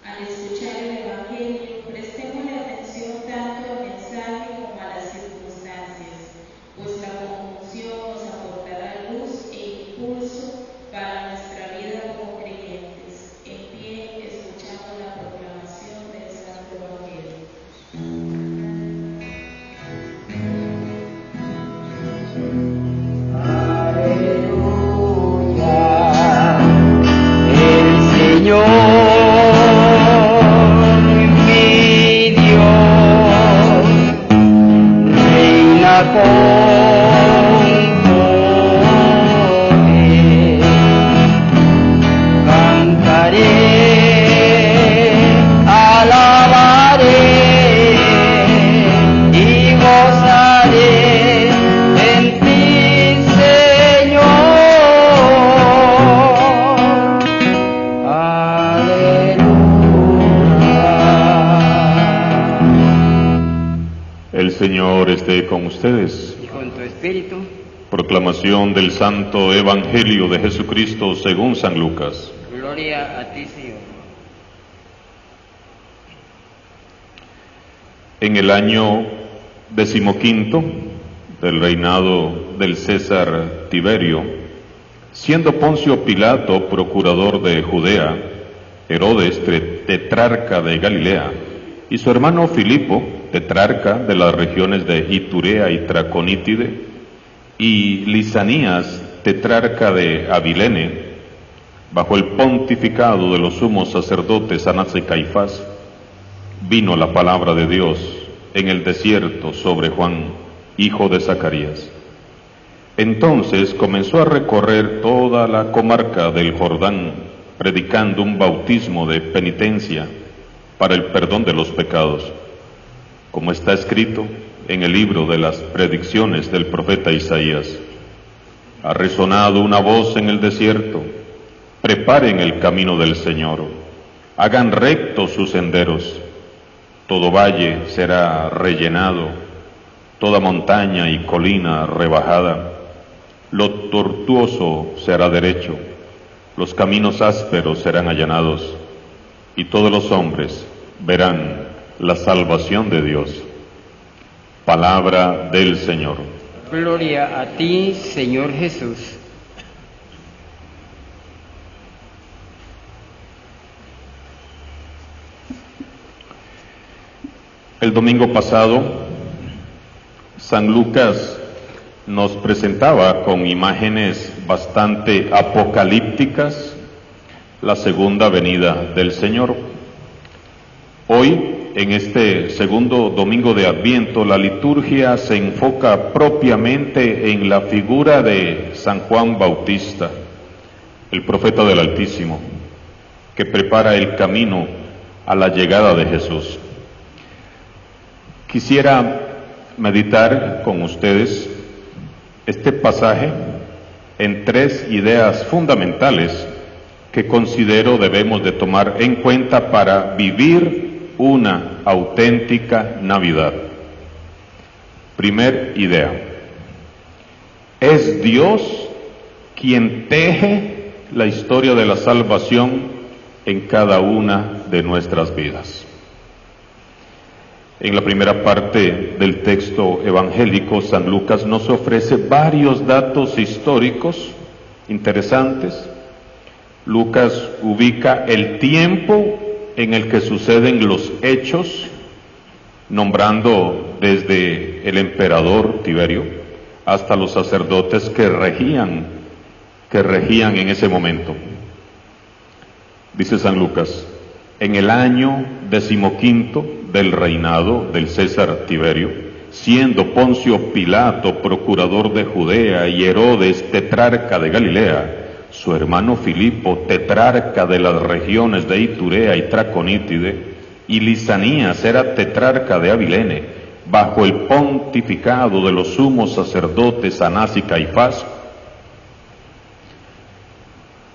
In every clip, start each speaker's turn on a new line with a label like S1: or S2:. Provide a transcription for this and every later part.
S1: Al escuchar el Evangelio, prestemos atención tanto al mensaje como a las circunstancias, pues la conjunción nos aportará luz e impulso para nuestra vida como creyentes. En pie, escuchamos la proclamación del Santo Evangelio.
S2: Aleluya, el Señor.
S3: El Señor esté con ustedes.
S2: Y con tu espíritu.
S3: Proclamación del Santo Evangelio de Jesucristo según San Lucas.
S2: Gloria a ti, Señor.
S3: En el año 15 del reinado del César Tiberio, siendo Poncio Pilato procurador de Judea, Herodes tetrarca de Galilea, y su hermano Filipo, tetrarca de las regiones de Iturea y Traconítide, y Lisanías, tetrarca de Abilene, bajo el pontificado de los sumos sacerdotes Anás y Caifás, vino la palabra de Dios en el desierto sobre Juan, hijo de Zacarías. Entonces comenzó a recorrer toda la comarca del Jordán, predicando un bautismo de penitencia para el perdón de los pecados, como está escrito en el libro de las predicciones del profeta Isaías. Ha resonado una voz en el desierto: preparen el camino del Señor, hagan rectos sus senderos. Todo valle será rellenado, toda montaña y colina rebajada. Lo tortuoso será derecho, los caminos ásperos serán allanados, y todos los hombres verán la salvación de Dios. Palabra del Señor.
S2: Gloria a ti, Señor Jesús.
S3: El domingo pasado, San Lucas nos presentaba con imágenes bastante apocalípticas la segunda venida del Señor. Hoy, en este segundo domingo de Adviento, la liturgia se enfoca propiamente en la figura de San Juan Bautista, el profeta del Altísimo, que prepara el camino a la llegada de Jesús. Quisiera meditar con ustedes este pasaje en tres ideas fundamentales que considero debemos de tomar en cuenta para vivir una auténtica Navidad. Primer idea: es Dios quien teje la historia de la salvación en cada una de nuestras vidas. En la primera parte del texto evangélico, San Lucas nos ofrece varios datos históricos interesantes. Lucas ubica el tiempo en el que suceden los hechos, nombrando desde el emperador Tiberio hasta los sacerdotes que regían en ese momento. Dice San Lucas: en el año 15 del reinado del César Tiberio, siendo Poncio Pilato procurador de Judea y Herodes tetrarca de Galilea, su hermano Filipo tetrarca de las regiones de Iturea y Traconítide, y Lisanías era tetrarca de Abilene, bajo el pontificado de los sumos sacerdotes Anás y Caifás.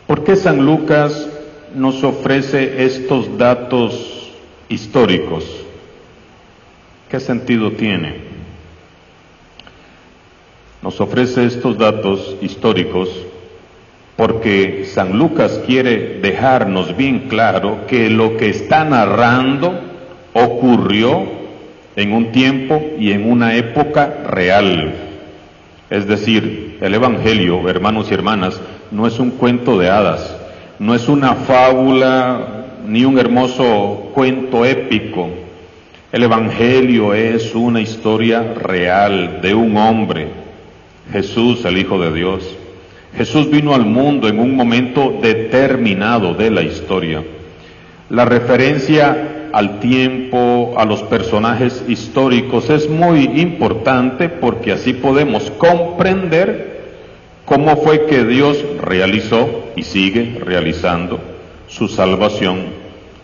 S3: ¿Por qué San Lucas nos ofrece estos datos históricos? ¿Qué sentido tiene? Nos ofrece estos datos históricos porque San Lucas quiere dejarnos bien claro que lo que está narrando ocurrió en un tiempo y en una época real. Es decir, el Evangelio, hermanos y hermanas, no es un cuento de hadas, no es una fábula ni un hermoso cuento épico. El Evangelio es una historia real de un hombre, Jesús, el Hijo de Dios. Jesús vino al mundo en un momento determinado de la historia. La referencia al tiempo, a los personajes históricos es muy importante porque así podemos comprender cómo fue que Dios realizó y sigue realizando su salvación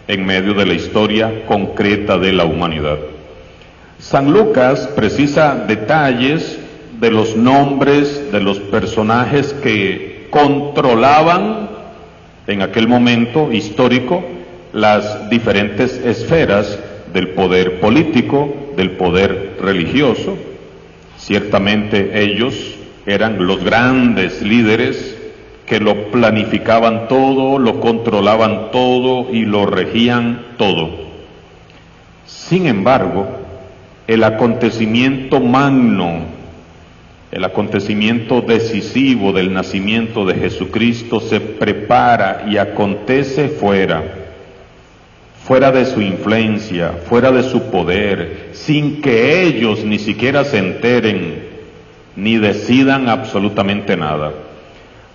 S3: en medio de la historia concreta de la humanidad. San Lucas precisa detalles de los nombres de los personajes que controlaban en aquel momento histórico las diferentes esferas del poder político, del poder religioso. Ciertamente ellos eran los grandes líderes que lo planificaban todo, lo controlaban todo y lo regían todo. Sin embargo, el acontecimiento magno, el acontecimiento decisivo del nacimiento de Jesucristo se prepara y acontece fuera de su influencia, fuera de su poder, sin que ellos ni siquiera se enteren ni decidan absolutamente nada.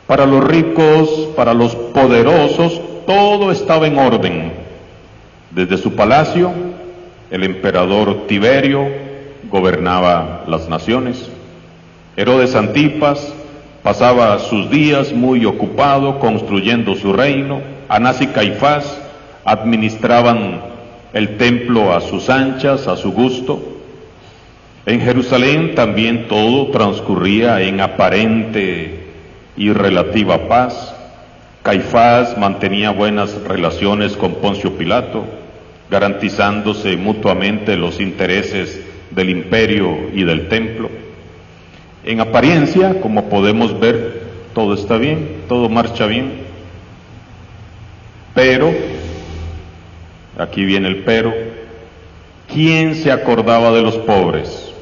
S3: Para los ricos, para los poderosos, todo estaba en orden. Desde su palacio, el emperador Tiberio gobernaba las naciones. Herodes Antipas pasaba sus días muy ocupado construyendo su reino. Anás y Caifás administraban el templo a sus anchas, a su gusto. En Jerusalén también todo transcurría en aparente y relativa paz. Caifás mantenía buenas relaciones con Poncio Pilato, garantizándose mutuamente los intereses del imperio y del templo. En apariencia, como podemos ver, todo está bien, todo marcha bien. Pero, aquí viene el pero, ¿quién se acordaba de los pobres?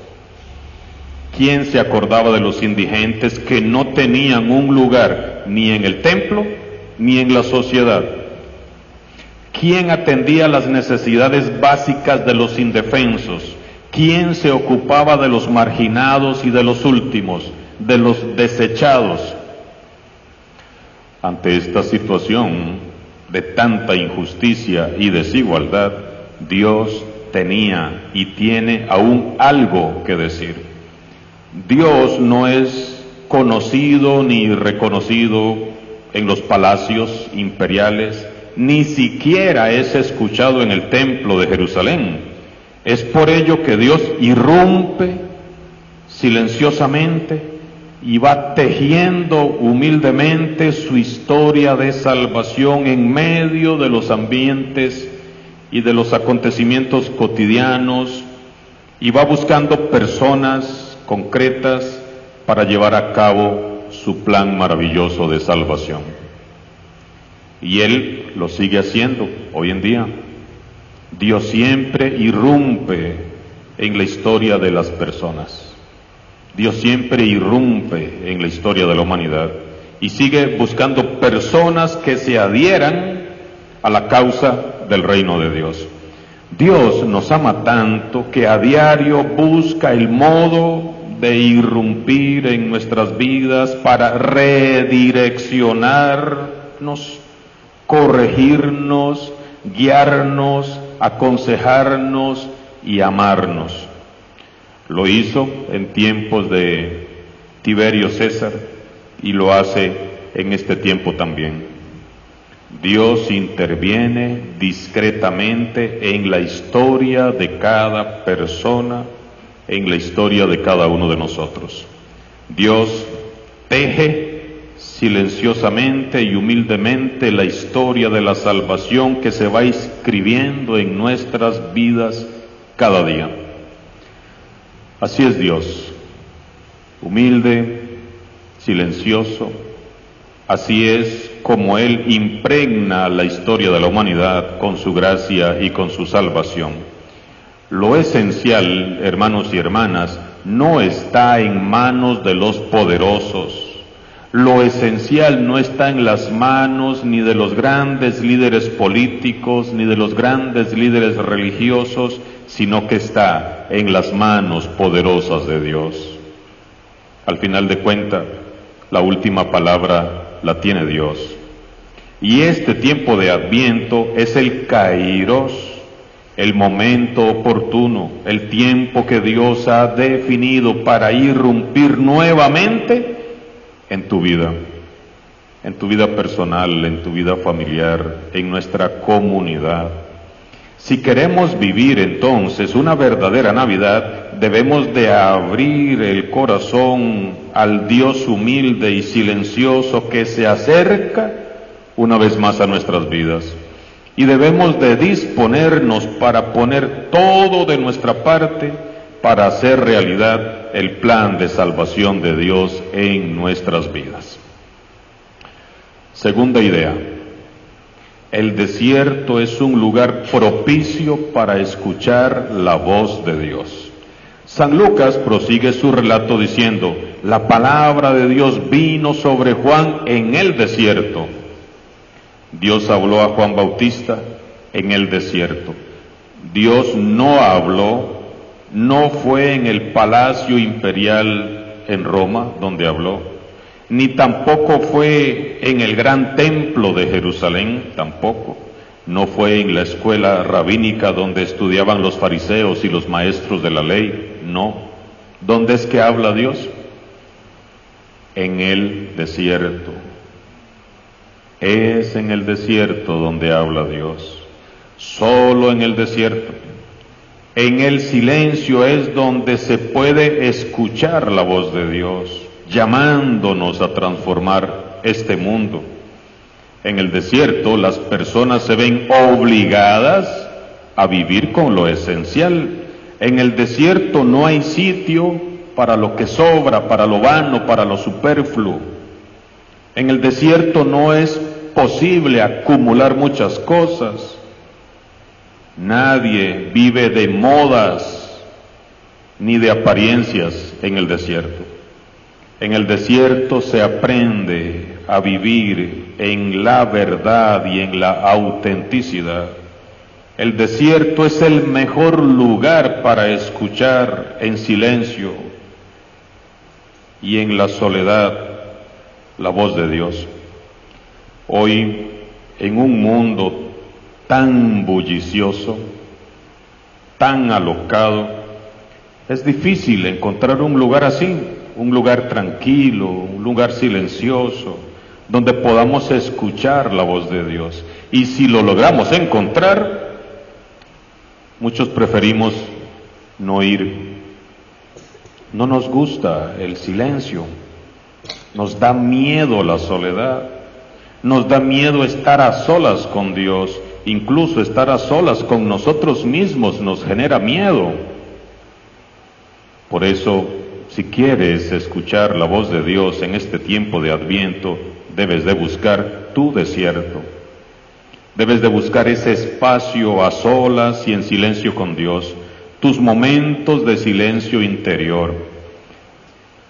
S3: ¿Quién se acordaba de los indigentes que no tenían un lugar ni en el templo ni en la sociedad? ¿Quién atendía las necesidades básicas de los indefensos? ¿Quién se ocupaba de los marginados y de los últimos, de los desechados? Ante esta situación de tanta injusticia y desigualdad, Dios tenía y tiene aún algo que decir. Dios no es conocido ni reconocido en los palacios imperiales, ni siquiera es escuchado en el templo de Jerusalén. Es por ello que Dios irrumpe silenciosamente y va tejiendo humildemente su historia de salvación en medio de los ambientes y de los acontecimientos cotidianos, y va buscando personas concretas para llevar a cabo su plan maravilloso de salvación. Y Él lo sigue haciendo hoy en día. Dios siempre irrumpe en la historia de las personas. Dios siempre irrumpe en la historia de la humanidad y sigue buscando personas que se adhieran a la causa del reino de Dios. Dios nos ama tanto que a diario busca el modo de irrumpir en nuestras vidas para redireccionarnos, corregirnos, guiarnos, aconsejarnos y amarnos. Lo hizo en tiempos de Tiberio César y lo hace en este tiempo también. Dios interviene discretamente en la historia de cada persona, en la historia de cada uno de nosotros. Dios teje silenciosamente y humildemente la historia de la salvación que se va escribiendo en nuestras vidas cada día. Así es Dios, humilde, silencioso, Así es como Él impregna la historia de la humanidad con su gracia y con su salvación. Lo esencial, hermanos y hermanas, no está en manos de los poderosos. Lo esencial no está en las manos ni de los grandes líderes políticos, ni de los grandes líderes religiosos, sino que está en las manos poderosas de Dios. Al final de cuentas, la última palabra la tiene Dios. Y este tiempo de Adviento es el kairos, el momento oportuno, el tiempo que Dios ha definido para irrumpir nuevamente en tu vida personal, en tu vida familiar, en nuestra comunidad. Si queremos vivir entonces una verdadera Navidad, debemos de abrir el corazón al Dios humilde y silencioso que se acerca una vez más a nuestras vidas. Y debemos de disponernos para poner todo de nuestra parte para hacer realidad el plan de salvación de Dios en nuestras vidas. Segunda idea. El desierto es un lugar propicio para escuchar la voz de Dios. San Lucas prosigue su relato diciendo: la palabra de Dios vino sobre Juan en el desierto. Dios habló a Juan Bautista en el desierto. Dios no habló, no fue en el palacio imperial en Roma donde habló, ni tampoco fue en el gran templo de Jerusalén, tampoco. No fue en la escuela rabínica donde estudiaban los fariseos y los maestros de la ley, no. ¿Dónde es que habla Dios? En el desierto. Es en el desierto donde habla Dios. Solo en el desierto. En el silencio es donde se puede escuchar la voz de Dios, llamándonos a transformar este mundo. En el desierto las personas se ven obligadas a vivir con lo esencial. En el desierto no hay sitio para lo que sobra, para lo vano, para lo superfluo. En el desierto no es posible acumular muchas cosas. Nadie vive de modas ni de apariencias en el desierto. En el desierto se aprende a vivir en la verdad y en la autenticidad. El desierto es el mejor lugar para escuchar en silencio y en la soledad la voz de Dios. Hoy, en un mundo tan bullicioso, tan alocado, es difícil encontrar un lugar así, un lugar tranquilo, un lugar silencioso, donde podamos escuchar la voz de Dios. Y si lo logramos encontrar, muchos preferimos no ir. No nos gusta el silencio, nos da miedo la soledad, nos da miedo estar a solas con Dios, incluso estar a solas con nosotros mismos nos genera miedo. Por eso, si quieres escuchar la voz de Dios en este tiempo de Adviento, debes de buscar tu desierto. Debes de buscar ese espacio a solas y en silencio con Dios, tus momentos de silencio interior.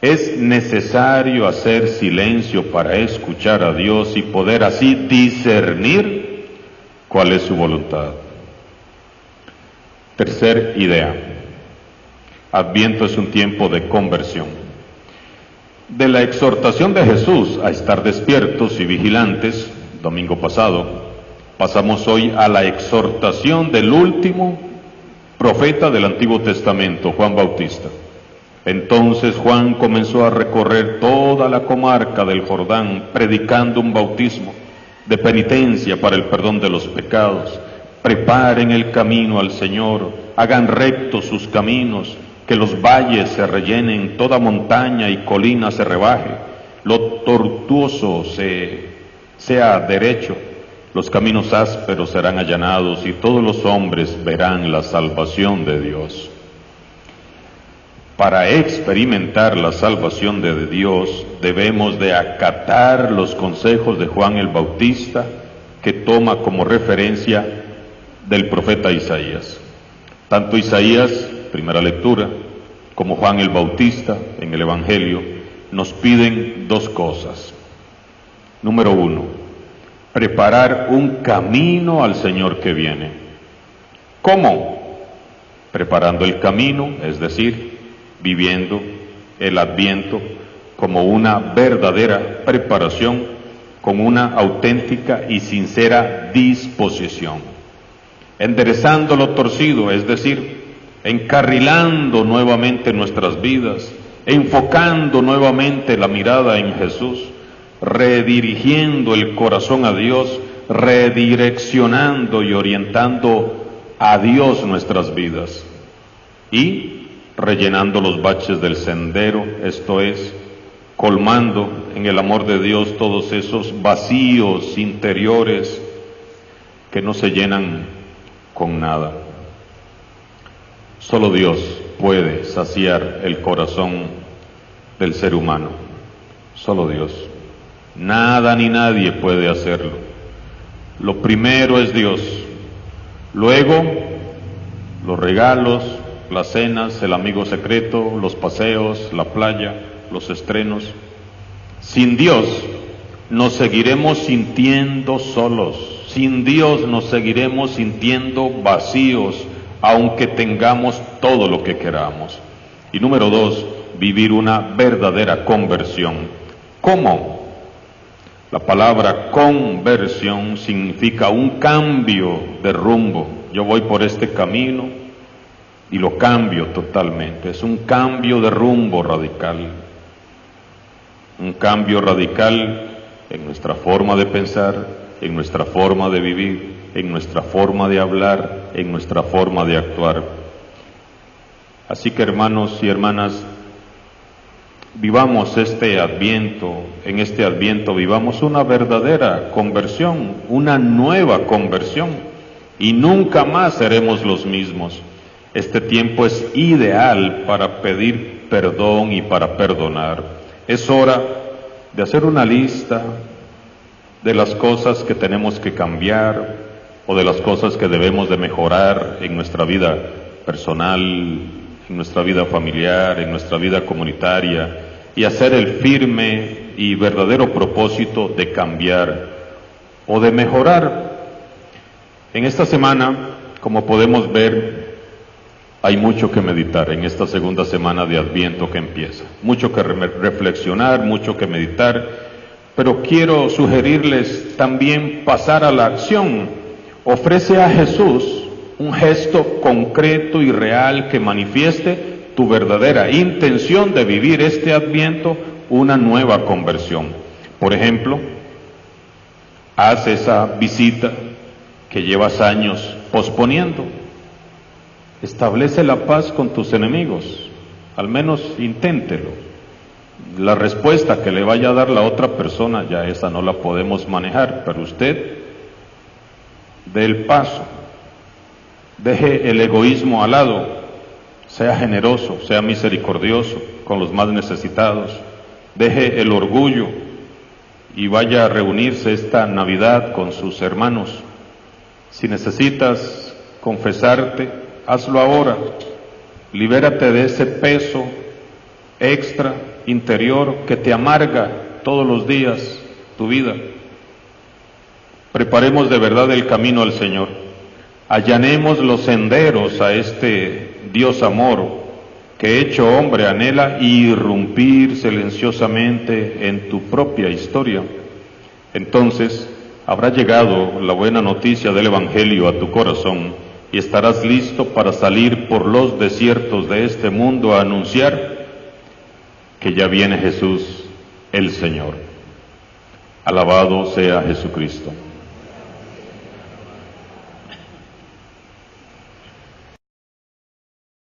S3: Es necesario hacer silencio para escuchar a Dios y poder así discernir cuál es su voluntad. Tercer idea. Adviento es un tiempo de conversión. De la exhortación de Jesús a estar despiertos y vigilantes, domingo pasado, pasamos hoy a la exhortación del último profeta del Antiguo Testamento, Juan Bautista. Entonces Juan comenzó a recorrer toda la comarca del Jordán, predicando un bautismo de penitencia para el perdón de los pecados. Preparen el camino al Señor, hagan rectos sus caminos, que los valles se rellenen, toda montaña y colina se rebaje, lo tortuoso sea derecho, los caminos ásperos serán allanados y todos los hombres verán la salvación de Dios. para experimentar la salvación de Dios, debemos de acatar los consejos de Juan el Bautista, que toma como referencia del profeta Isaías. Tanto Isaías, primera lectura, como Juan el Bautista en el Evangelio, nos piden dos cosas. Número uno, preparar un camino al Señor que viene. ¿Cómo? Preparando el camino, es decir, viviendo el Adviento como una verdadera preparación, con una auténtica y sincera disposición. Enderezando lo torcido, es decir, encarrilando nuevamente nuestras vidas, enfocando nuevamente la mirada en Jesús, redirigiendo el corazón a Dios, redireccionando y orientando a Dios nuestras vidas, y rellenando los baches del sendero, esto es, colmando en el amor de Dios todos esos vacíos interiores que no se llenan con nada. Solo Dios puede saciar el corazón del ser humano, solo Dios. Nada ni nadie puede hacerlo. Lo primero es Dios, luego los regalos, las cenas, el amigo secreto, los paseos, la playa, los estrenos. Sin Dios nos seguiremos sintiendo solos, sin Dios nos seguiremos sintiendo vacíos, aunque tengamos todo lo que queramos. Y número dos, vivir una verdadera conversión. ¿Cómo? La palabra conversión significa un cambio de rumbo. Yo voy por este camino y lo cambio totalmente. Es un cambio de rumbo radical. Un cambio radical en nuestra forma de pensar, en nuestra forma de vivir, en nuestra forma de hablar, en nuestra forma de actuar. Así que, hermanos y hermanas, vivamos este Adviento, en este Adviento vivamos una verdadera conversión, una nueva conversión, y nunca más seremos los mismos. Este tiempo es ideal para pedir perdón y para perdonar. Es hora de hacer una lista de las cosas que tenemos que cambiar o de las cosas que debemos de mejorar en nuestra vida personal, en nuestra vida familiar, en nuestra vida comunitaria, y hacer el firme y verdadero propósito de cambiar o de mejorar. En esta semana, como podemos ver, hay mucho que meditar en esta segunda semana de Adviento que empieza. Mucho que reflexionar, mucho que meditar, pero quiero sugerirles también pasar a la acción. Ofrece a Jesús un gesto concreto y real que manifieste tu verdadera intención de vivir este Adviento, una nueva conversión. Por ejemplo, haz esa visita que llevas años posponiendo. Establece la paz con tus enemigos, al menos inténtelo. La respuesta que le vaya a dar la otra persona, ya esa no la podemos manejar, pero usted dé el paso, deje el egoísmo al lado, sea generoso, sea misericordioso con los más necesitados, deje el orgullo y vaya a reunirse esta Navidad con sus hermanos. Si necesitas confesarte, hazlo ahora. Libérate de ese peso extra interior que te amarga todos los días tu vida. Preparemos de verdad el camino al Señor. Allanemos los senderos a este Dios amor que hecho hombre anhela irrumpir silenciosamente en tu propia historia. Entonces habrá llegado la buena noticia del Evangelio a tu corazón y estarás listo para salir por los desiertos de este mundo a anunciar que ya viene Jesús, el Señor. Alabado sea Jesucristo.